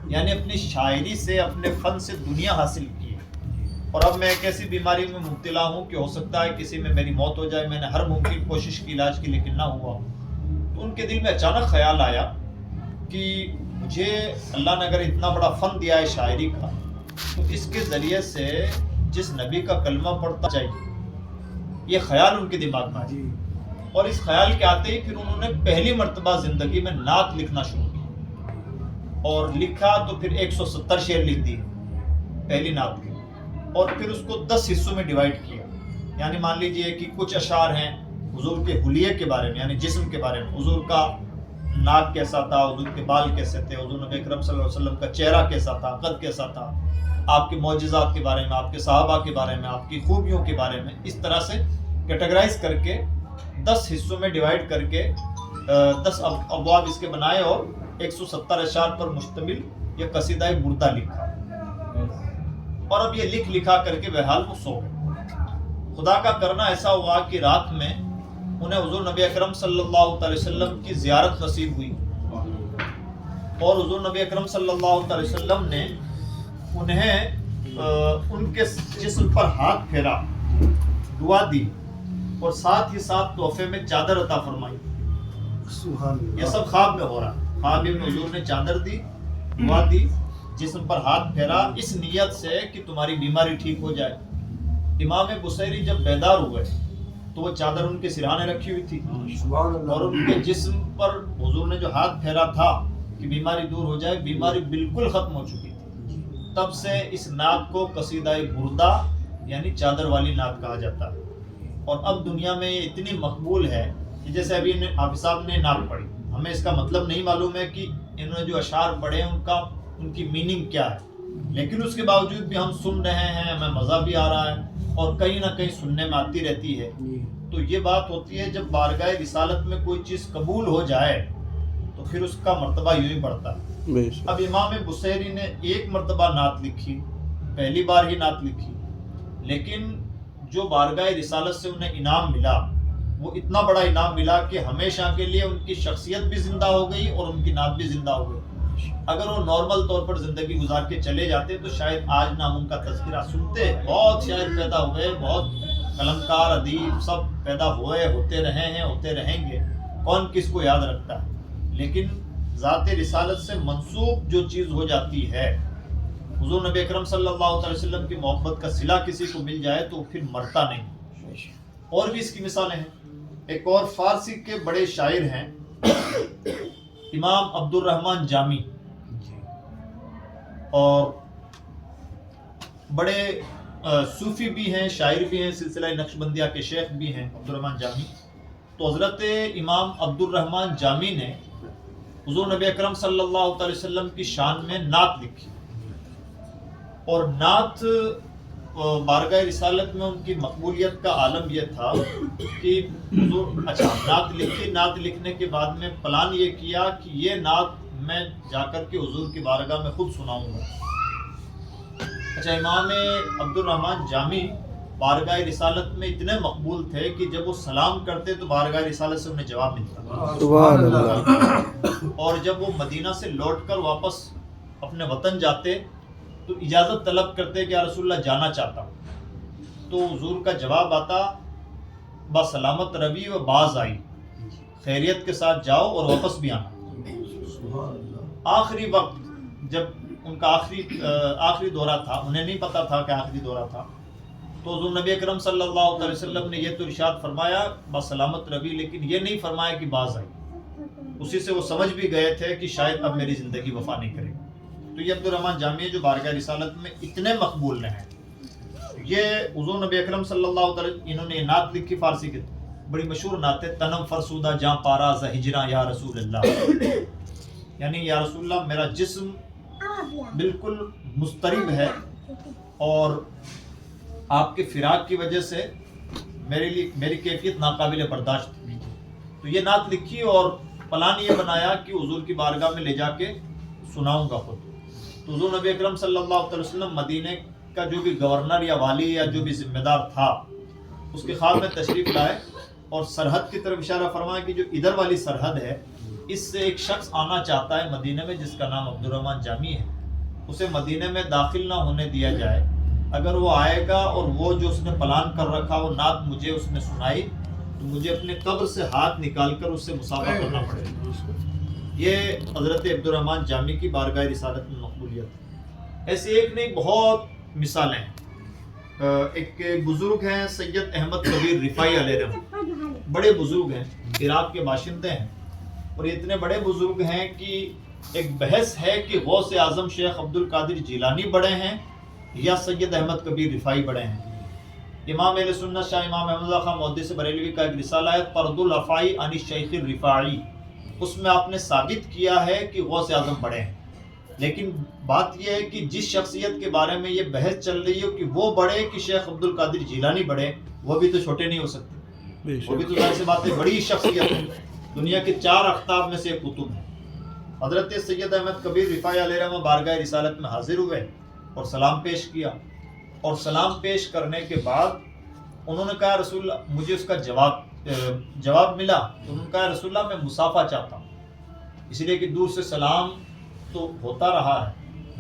یعنی اپنی شاعری سے اپنے فن سے دنیا حاصل کی ہے، اور اب میں ایک ایسی بیماری میں مبتلا ہوں کہ ہو سکتا ہے کسی میں میری موت ہو جائے، میں نے ہر ممکن کوشش کی علاج کی لیکن نہ ہوا۔ تو ان کے دل میں اچانک خیال آیا کہ مجھے اللہ نے اگر اتنا بڑا فن دیا ہے شاعری کا، تو اس کے ذریعے سے جس نبی کا کلمہ پڑھتا چاہیے، یہ خیال ان کے دماغ میں آیا، اور اس خیال کے آتے ہی پھر انہوں نے پہلی مرتبہ زندگی میں نعت لکھنا شروع کی، اور لکھا تو پھر 170 شعر لکھ دیے پہلی نعت کے، اور پھر اس کو 10 حصوں میں ڈیوائیڈ کیا۔ یعنی مان لیجئے کہ کچھ اشعار ہیں حضور کے حلیے کے بارے میں، یعنی جسم کے بارے میں، حضور کا ناک کیسا تھا، حضور کے بال کیسے تھے، حضور نبی اکرم صلی اللہ علیہ وسلم کا چہرہ کیسا تھا، قد کیسا تھا، آپ کے معجزات کے بارے میں، آپ کے صحابہ کے بارے میں، آپ کی خوبیوں کے بارے میں، اس طرح سے کیٹیگرائز کر کے 10 حصوں میں ڈیوائیڈ کر کے 10 ابواب اس کے بنائے، اور 170 اشعار پر مشتمل یہ قصیدہ بردہ لکھا، اور اب یہ لکھا کر کے بہرحال وہ سو گئے۔ خدا کا کرنا ایسا ہوا کہ رات میں انہیں حضور نبی اکرم صلی اللہ علیہ وسلم کی زیارت نصیب ہوئی، اور حضور نبی اکرم صلی اللہ علیہ وسلم نے انہیں ان کے جسم پر ہاتھ پھیرا، دعا دی، اور ساتھ ہی ساتھ تحفے میں چادر عطا فرمائی۔ یہ سب خواب میں ہو رہا، خواب میں حضور نے چادر دی، دعا دی، جسم پر ہاتھ پھیرا، اس نیت سے کہ تمہاری بیماری ٹھیک ہو جائے۔ امام بصیری جب بیدار ہوئے تو وہ چادر ان کے سرہانے رکھی ہوئی تھی، اور ان کے جسم پر حضور نے جو ہاتھ پھیرا تھا کہ بیماری دور ہو جائے، بیماری بالکل ختم ہو چکی تھی۔ تب سے اس نعت کو قصیدہ بردہ یعنی چادر والی نعت کہا جاتا ہے، اور اب دنیا میں یہ اتنی مقبول ہے کہ جیسے ابھی حافظ صاحب نے نعت پڑھی، ہمیں اس کا مطلب نہیں معلوم ہے کہ انہوں نے جو اشعار پڑھے ان کی میننگ کیا ہے، لیکن اس کے باوجود بھی ہم سن رہے ہیں، ہمیں مزہ بھی آ رہا ہے، اور کہیں نہ کہیں سننے میں آتی رہتی ہے۔ تو یہ بات ہوتی ہے جب بارگاہ رسالت میں کوئی چیز قبول ہو جائے تو پھر اس کا مرتبہ یوں ہی بڑھتا ہے۔ اب امام بصیری نے ایک مرتبہ نعت لکھی، پہلی بار ہی نعت لکھی، لیکن جو بارگاہ رسالت سے انہیں انعام ملا وہ اتنا بڑا انعام ملا کہ ہمیشہ کے لیے ان کی شخصیت بھی زندہ ہو گئی اور ان کی نعت بھی زندہ ہو گئی۔ اگر وہ نارمل طور پر زندگی گزار کے چلے جاتے تو شاید آج نہ ان کا تذکرہ سنتے، بہت شاعر پیدا ہوئے، بہت قلمکار ادیب سب پیدا ہوئے، ہوتے رہے ہیں، ہوتے رہیں گے، کون کس کو یاد رکھتا ہے، لیکن ذات رسالت سے منسوب جو چیز ہو جاتی ہے، حضور نبی اکرم صلی اللہ علیہ وسلم کی محبت کا صلہ کسی کو مل جائے تو پھر مرتا نہیں۔ اور بھی اس کی مثالیں ہیں۔ ایک اور فارسی کے بڑے شاعر ہیں امام عبد الرحمن جامی، اور بڑے صوفی بھی ہیں، شاعر بھی ہیں، سلسلہ نقشبندیہ کے شیخ بھی ہیں عبد الرحمن جامی۔ تو حضرت امام عبد الرحمن جامی نے حضور نبی اکرم صلی اللہ علیہ وسلم کی شان میں نعت لکھی، اور نعت بارگاہ رسالت میں ان کی مقبولیت کا عالم یہ تھا کہ نعت لکھی، نعت لکھنے کے بعد میں پلان یہ کیا کہ یہ نعت میں جا کر کے حضور کی بارگاہ میں خود سناؤں گا۔ امام عبد الرحمن جامی بارگاہ رسالت میں اتنے مقبول تھے کہ جب وہ سلام کرتے تو بارگاہ رسالت سے انہیں جواب ملتا، سبحان اللہ۔ اور جب وہ مدینہ سے لوٹ کر واپس اپنے وطن جاتے تو اجازت طلب کرتے کہ یا رسول اللہ جانا چاہتا ہوں، تو حضور کا جواب آتا بسلامت روی و باز آئی، خیریت کے ساتھ جاؤ اور واپس بھی آنا۔ آخری وقت جب ان کا آخری دورہ تھا، انہیں نہیں پتا تھا کہ آخری دورہ تھا، تو حضور نبی اکرم صلی اللہ علیہ وسلم نے یہ تو ارشاد فرمایا بسلامت روی، لیکن یہ نہیں فرمایا کہ باز آئی۔ اسی سے وہ سمجھ بھی گئے تھے کہ شاید اب میری زندگی وفا نہیں کرے گی۔ تو یہ عبد الرحمن جامی جو بارگاہ رسالت میں اتنے مقبول ہیں، یہ حضور نبی اکرم صلی اللہ علیہ وسلم، انہوں نے نعت لکھی فارسی کی، بڑی مشہور نعت ہے، تنم فرسودہ جاں پارا ز ہجراں یا رسول اللہ، یعنی یا رسول اللہ میرا جسم بالکل مضطرب ہے اور آپ کے فراق کی وجہ سے میری کیفیت ناقابل برداشت تھی۔ تو یہ نعت لکھی اور پلان یہ بنایا کہ حضور کی بارگاہ میں لے جا کے سناؤں گا خود۔ تو حضور نبی اکرم صلی اللہ علیہ وسلم مدینے کا جو بھی گورنر یا والی یا جو بھی ذمہ دار تھا اس کے خواب میں تشریف لائے اور سرحد کی طرف اشارہ فرمایا کہ جو ادھر والی سرحد ہے اس سے ایک شخص آنا چاہتا ہے مدینے میں جس کا نام عبد الرحمن جامی ہے، اسے مدینے میں داخل نہ ہونے دیا جائے. اگر وہ آئے گا اور وہ جو اس نے پلان کر رکھا وہ نعت مجھے اس نے سنائی تو مجھے اپنے قبر سے ہاتھ نکال کر اس سے مصافحہ کرنا پڑے گا. یہ حضرت عبدالرحمن جامی کی بارگاہ رسالت میں مقبولیت ہے. ایسی ایک نہیں بہت مثالیں ہیں. ایک بزرگ ہیں سید احمد کبیر رفاعی علیہ رحمہ، بڑے بزرگ ہیں، عراق کے باشندے ہیں، اور یہ اتنے بڑے بزرگ ہیں کہ ایک بحث ہے کہ غوث اعظم شیخ عبد القادر جیلانی بڑے ہیں یا سید احمد کبیر رفاعی بڑے ہیں. امام اہل سنت شاہ امام احمد اللہ خان محدث بریلوی کا ایک رسالہ ہے فرد الافائی عن الشیخ الرفاعی، اس میں آپ نے ثابت کیا ہے کہ غوث اعظم بڑے ہیں. لیکن بات یہ ہے کہ جس شخصیت کے بارے میں یہ بحث چل رہی ہے کہ وہ بڑے کہ شیخ عبد القادر جیلانی بڑے، وہ بھی تو چھوٹے نہیں ہو سکتے، وہ بھی تو ظاہر سی بات ہے بڑی شخصیت ہے. دنیا کے 4 اقطاب میں سے ایک قطب ہے. حضرت سید احمد کبیر رفاعی علیہ رحمہ بارگاہ رسالت میں حاضر ہوئے اور سلام پیش کیا، اور سلام پیش کرنے کے بعد انہوں نے کہا رسول اللہ، مجھے اس کا جواب ملا تو انہوں نے کہا رسول اللہ میں مصافحہ چاہتا ہوں، اس لیے کہ دور سے سلام تو ہوتا رہا ہے،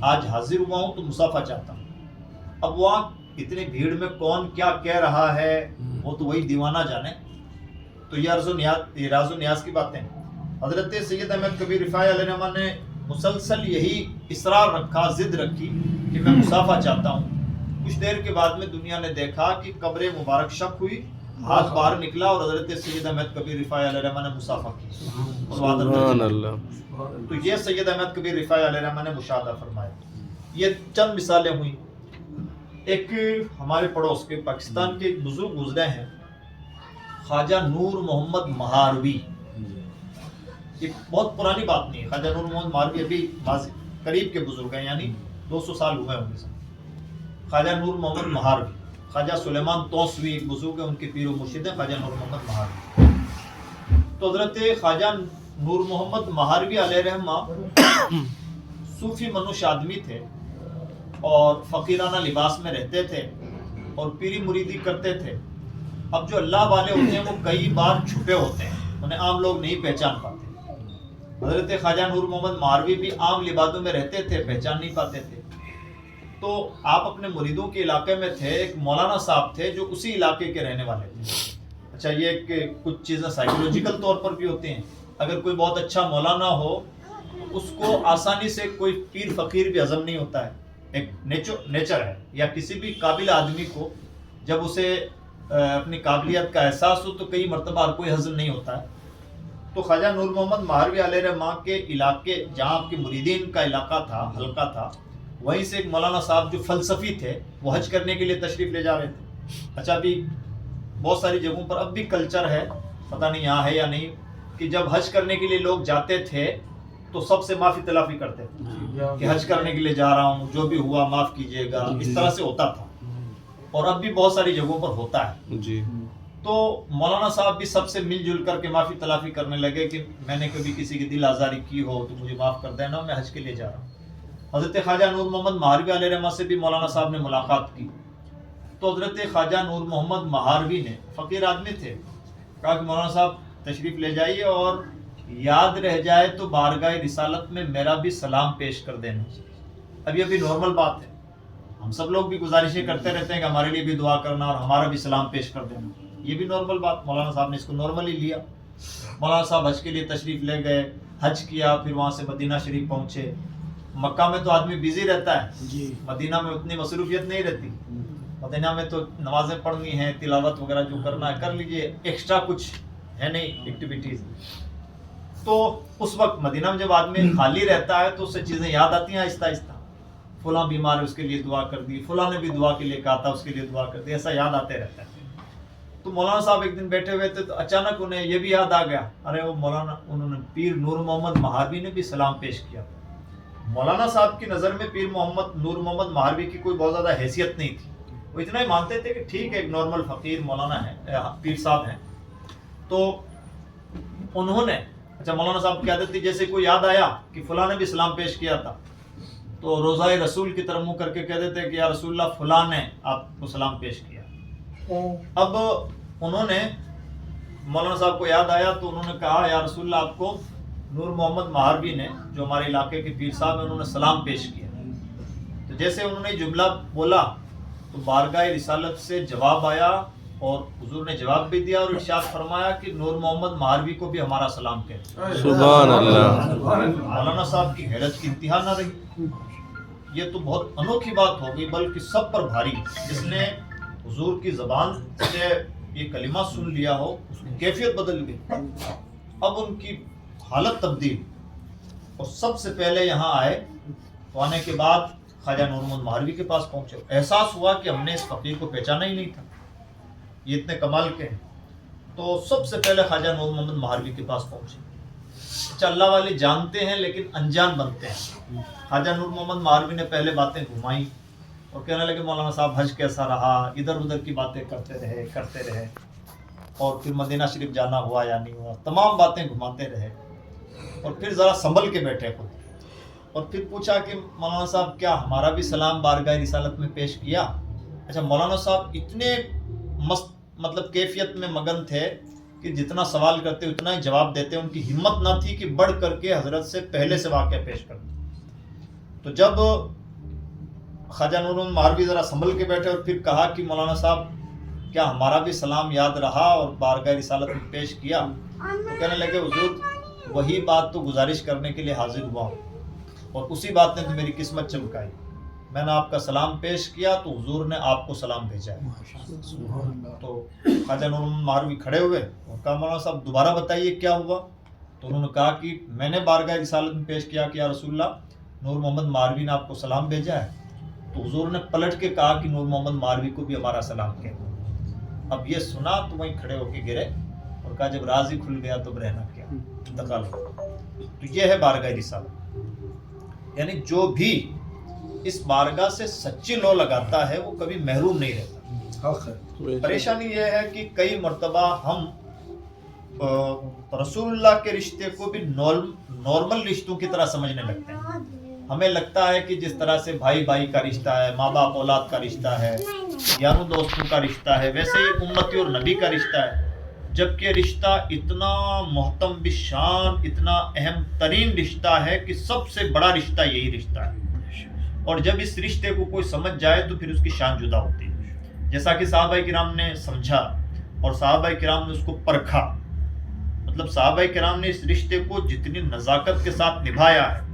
آج حاضر ہوا ہوں تو مصافحہ چاہتا ہوں. اب وہاں اتنی بھیڑ میں کون کیا کہہ رہا ہے وہ تو وہی دیوانہ جانے. تو یہ راز و نیاز کی باتیں. حضرت سید احمد کبیر رفاعی علیہ الرحمہ نے مسلسل یہی اصرار رکھا، ضد رکھی کہ میں مصافحہ چاہتا ہوں. کچھ دیر کے بعد میں دنیا نے دیکھا کہ قبر مبارک شق ہوئی، ہاتھ باہر نکلا اور حضرت سید احمد کبیر رفاعی علیہ الرحمہ نے مصافحہ کی. سبحان اللہ. تو یہ سید احمد کبیر رفاعی علیہ الرحمہ نے مشاہدہ فرمایا. یہ چند مثالیں ہوئیں. ایک ہمارے پڑوس کے پاکستان کے ایک بزرگ گزرے ہیں خواجہ نور محمد مہاروی. یہ بہت پرانی بات نہیں ہے، خواجہ نور محمد مہاروی ابھی قریب کے بزرگ ہیں، یعنی 200 سال ہوئے ہوں گے. خواجہ نور محمد مہاروی، خواجہ سلیمان توسوی ایک بزرگ ہیں، ان کے پیر و مرشد ہیں خواجہ نور محمد مہاروی. تو حضرت خواجہ نور محمد مہاروی علیہ رحمہ صوفی منوش آدمی تھے اور فقیرانہ لباس میں رہتے تھے اور پیری مریدی کرتے تھے. اب جو اللہ والے ہوتے ہیں وہ کئی بار چھپے ہوتے ہیں، انہیں عام لوگ نہیں پہچان پاتے. حضرت خواجہ نور محمد مہاروی بھی عام لباسوں میں رہتے تھے، پہچان نہیں پاتے تھے. تو آپ اپنے مریدوں کے علاقے میں تھے، ایک مولانا صاحب تھے جو اسی علاقے کے رہنے والے تھے. اچھا، یہ کچھ چیزیں سائیکولوجیکل طور پر بھی ہوتی ہیں. اگر کوئی بہت اچھا مولانا ہو اس کو آسانی سے کوئی پیر فقیر بھی ہضم نہیں ہوتا ہے، ایک نیچر ہے. یا کسی بھی قابل آدمی کو جب اسے اپنی قابلیت کا احساس ہو تو کئی مرتبہ ہر کوئی ہضم نہیں ہوتا ہے. تو خواجہ نور محمد مہاروی علیہ رحمہ کے علاقے جہاں آپ کے مریدین کا علاقہ تھا، حلقہ تھا، وہیں سے ایک مولانا صاحب جو فلسفی تھے وہ حج کرنے کے لیے تشریف لے جا رہے تھے. اچھا، ابھی بہت ساری جگہوں پر اب بھی کلچر ہے، پتہ نہیں یہاں ہے یا نہیں، کہ جب حج کرنے کے لیے لوگ جاتے تھے تو سب سے معافی تلافی کرتے تھے کہ حج کرنے کے لیے جا رہا ہوں، جو بھی ہوا معاف کیجیے گا. اس طرح سے ہوتا تھا اور اب بھی بہت ساری جگہوں پر ہوتا ہے. جی. تو مولانا صاحب بھی سب سے مل جل کر کے معافی تلافی کرنے لگے کہ میں نے کبھی کسی کی دل آزاری کی ہو تو مجھے معاف کر دینا، میں حج کے لیے جا رہا ہوں. حضرت خواجہ نور محمد مہاروی علیہ رحمہ سے بھی مولانا صاحب نے ملاقات کی. تو حضرت خواجہ نور محمد مہاروی نے، فقیر آدمی تھے، کہا کہ مولانا صاحب تشریف لے جائیے اور یاد رہ جائے تو بارگاہ رسالت میں میرا بھی سلام پیش کر دینا. اب یہ بھی نارمل بات ہے، ہم سب لوگ بھی گزارشیں کرتے رہتے ہیں کہ ہمارے لیے بھی دعا کرنا اور ہمارا بھی سلام پیش کر دینا. یہ بھی نارمل بات، مولانا صاحب نے اس کو نارملی لیا. مولانا صاحب حج کے لیے تشریف لے گئے، حج کیا، پھر وہاں سے مدینہ شریف پہنچے. مکہ میں تو آدمی بیزی رہتا ہے، مدینہ میں اتنی مصروفیت نہیں رہتی. مدینہ میں تو نمازیں پڑھنی ہیں، تلاوت وغیرہ جو کرنا ہے کر لیجئے، ایکسٹرا کچھ ہے نہیں ایکٹیویٹیز. تو اس وقت مدینہ میں جب آدمی خالی رہتا ہے تو اس سے چیزیں یاد آتی ہیں آہستہ آہستہ. فلاں بیمار ہے اس کے لیے دعا کر دی، فلاں نے بھی دعا کے لیے کہا تھا اس کے لیے دعا کر دی، ایسا یاد آتے رہتا ہے. تو مولانا صاحب ایک دن بیٹھے ہوئے تھے تو اچانک انہیں یہ بھی یاد آ گیا، ارے وہ مولانا، انہوں نے پیر نور محمد مہاروی نے بھی سلام پیش کیا. مولانا صاحب کی نظر میں پیر نور محمد مہاروی کی کوئی بہت زیادہ حیثیت نہیں تھی. وہ اتنا ہی مانتے تھے کہ ٹھیک ہے ایک نارمل فقیر مولانا ہے، پیر صاحب ہیں. تو انہوں نے، اچھا مولانا صاحب کی عادت تھی جیسے کوئی یاد آیا کہ فلاں نے بھی سلام پیش کیا تھا تو روضہ رسول کی طرف منہ کر کے کہہ دیتے کہ یا رسول اللہ فلاں نے آپ کو سلام پیش کیا. اب انہوں نے، مولانا صاحب کو یاد آیا تو انہوں نے کہا یا رسول اللہ آپ کو نور محمد مہاروی نے، جو ہمارے علاقے کے پیر صاحب ہیں، انہوں نے سلام پیش کیا. جیسے انہوں نے جملہ بولا تو بارگاہ رسالت سے جواب آیا اور حضور نے جواب بھی دیا اور ارشاد فرمایا کہ نور محمد مہاروی کو بھی ہمارا سلام کہتے. سبحان اللہ. مولانا صاحب کی حیرت کی انتہا نہ رہی. یہ تو بہت انوکھی بات ہو گئی، بلکہ سب پر بھاری. جس نے حضور کی زبان سے یہ کلمہ سن لیا ہو اس کی کیفیت بدل گئی، اب ان کی حالت تبدیل. اور سب سے پہلے یہاں آئے تو آنے کے بعد خواجہ نور محمد مہاروی کے پاس پہنچے. احساس ہوا کہ ہم نے اس فقیر کو پہچانا ہی نہیں تھا، یہ اتنے کمال کے ہیں. تو سب سے پہلے خواجہ نور محمد مہاروی کے پاس پہنچے. اللہ والے جانتے ہیں لیکن انجان بنتے ہیں. خواجہ نور محمد مہاروی نے پہلے باتیں گھمائیں اور کہنے لگے مولانا صاحب حج کیسا رہا، ادھر ادھر کی باتیں کرتے رہے اور پھر مدینہ شریف جانا ہوا یا نہیں ہوا، تمام باتیں گھماتے رہے. اور پھر ذرا سنبھل کے بیٹھے خود اور پھر پوچھا کہ مولانا صاحب کیا ہمارا بھی سلام بارگاہ رسالت میں پیش کیا؟ اچھا، مولانا صاحب اتنے مطلب کیفیت میں مگن تھے کہ جتنا سوال کرتے اتنا ہی جواب دیتے. ان کی ہمت نہ تھی کہ بڑھ کر کے حضرت سے پہلے سے واقعہ پیش کرتے. تو جب خواجہ نور محمد مہاروی ذرا سنبھل کے بیٹھے اور پھر کہا کہ مولانا صاحب کیا ہمارا بھی سلام یاد رہا اور بارگاہ رسالت میں پیش کیا؟ تو کہنے لگے حضور وہی بات تو گزارش کرنے کے لیے حاضر ہوا ہوں اور اسی بات نے تو میری قسمت چمکائی. میں نے آپ کا سلام پیش کیا تو حضور نے آپ کو سلام بھیجا ہے. تو خواجہ نور محمد مہاروی کھڑے ہوئے اور کہا مولانا صاحب دوبارہ بتائیے کیا ہوا؟ تو انہوں نے کہا کہ میں نے بارگاہ رسالت میں پیش کیا کہ یا رسول اللہ نور محمد مہاروی نے آپ کو سلام بھیجا ہے. تو حضور نے پلٹ کے کہا کہ نور محمد مہاروی کو بھی ہمارا سلام کہنا. اب یہ سنا تو وہیں کھڑے ہو کے گرے اور کہا جب راز ہی کھل گیا تو رہنا کیا، انتقال ہو. تو یہ ہے بارگاہ رسالت. یعنی جو بھی اس بارگاہ سے سچی لو لگاتا ہے وہ کبھی محروم نہیں رہتا. پریشانی یہ ہے کہ کئی مرتبہ ہم رسول اللہ کے رشتے کو بھی نارمل رشتوں کی طرح سمجھنے لگتے ہیں. ہمیں لگتا ہے کہ جس طرح سے بھائی بھائی کا رشتہ ہے، ماں باپ اولاد کا رشتہ ہے، یاروں دوستوں کا رشتہ ہے، ویسے ہی امتی اور نبی کا رشتہ ہے. جبکہ رشتہ اتنا محتم بشان، اتنا اہم ترین رشتہ ہے کہ سب سے بڑا رشتہ یہی رشتہ ہے. اور جب اس رشتے کو کوئی سمجھ جائے تو پھر اس کی شان جدا ہوتی ہے. جیسا کہ صحابہ کرام نے سمجھا اور صحابہ کرام نے اس کو پرکھا. مطلب صحابہ کرام نے اس رشتے کو جتنی نزاکت کے ساتھ نبھایا ہے.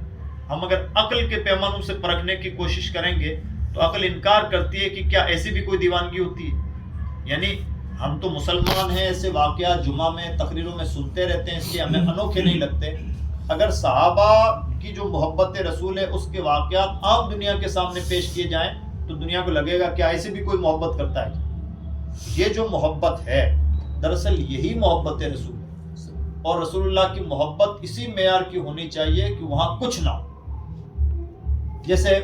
ہم اگر عقل کے پیمانوں سے پرکھنے کی کوشش کریں گے تو عقل انکار کرتی ہے کہ کیا ایسی بھی کوئی دیوانگی ہوتی ہے. یعنی ہم تو مسلمان ہیں، ایسے واقعات جمعہ میں تقریروں میں سنتے رہتے ہیں، اس لیے ہمیں انوکھے نہیں لگتے. اگر صحابہ کی جو محبت رسول ہے اس کے واقعات عام دنیا کے سامنے پیش کیے جائیں تو دنیا کو لگے گا کہ ایسے بھی کوئی محبت کرتا ہے. یہ جو محبت ہے دراصل یہی محبت رسول ہے. اور رسول اللہ کی محبت اسی معیار کی ہونی چاہیے کہ وہاں کچھ نہ ہو. جیسے